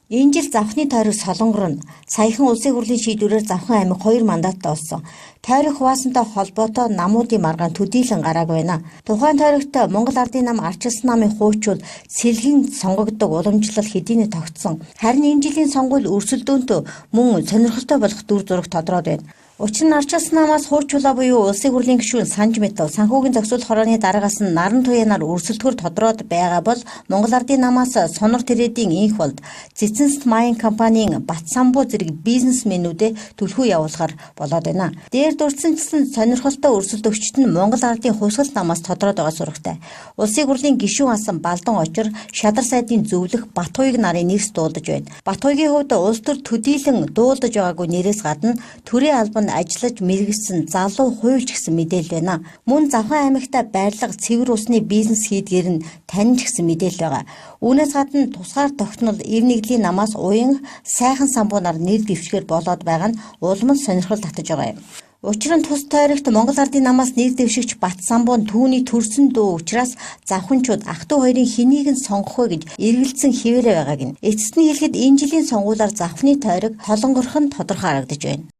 Энэ жил завхны тойрог Солонгор нь саяхан улсын хурлын шийдвэрээр завхан аймаг 2 мандаттай болсон. Тойрог хуваасантай холбоотой намуудын маргаан төдийлөн гарааг байна. Тухайн тойрогт Монгол Ардын нам арчилсан намын хуучвал сэлгэн сонгогддог уламжлал хэдийнэ тогтсон. Харин энэ жилийн сонгуул өрсөлдөөнтөө мөн сонирхолтой болох дүр зураг тодроод байна. Учир нь арчилсан намаас хуучвалаа буюу улсын хурлын гишүүн Санж Метов санхүүгийн зохицуулах хорооны дараагаас нь наран туяанаар өрсөлдөхөр тодроод байгаа бол Монгол Ардын намаас Сонор Тэрэдийн инх болд Цэцэнст Майн компанийн Батсамбуу зэрэг бизнесмэнүүдэд түлхүү явуулахар болоод байна. Дээр дурдсанчлан сонирхолтой өрсөлдөгчд нь Монгол Ардын хувьсгал намаас тодроод байгаа сурагтай. Улсын хурлын гишүүн асан Балдан Очир Шадар сайдын зөвлөх Батхуйг нарын нэрс дуудаж байна. Батхуйгийн хувьд улс төр төдийлөн дуудаж байгаагүй нэрээс гадна төрийн албан ажиллаж мэргэжсэн залуу хуульч гэсэн мэдээлэл байна. Мөн Завхан аймагта байрлал цэвэр усны бизнес хийдгээр нь таньж гэсэн мэдээлэл байгаа. Үүнээс гадна тусгаар тогтнол ив нэгдлийн намаас уян сайхан самбуунаар нэр дэвшгээр болоод байгаа нь улам сонирхол татаж байгаа юм. Учир нь тус тойрогт Монгол Ардын намаас нэр дэвшигч Батсамбуун түүний төрсөн дүү учраас завханчууд ах トゥ хоёрын хэнийг нь сонгох вэ гэж эргэлзсэн хിവэрэ байгааг нь. Эцэст нь хэлэхэд энэ жилийн сонгуулиар завхны тойрог холонгорхон тодорхой харагдаж байна.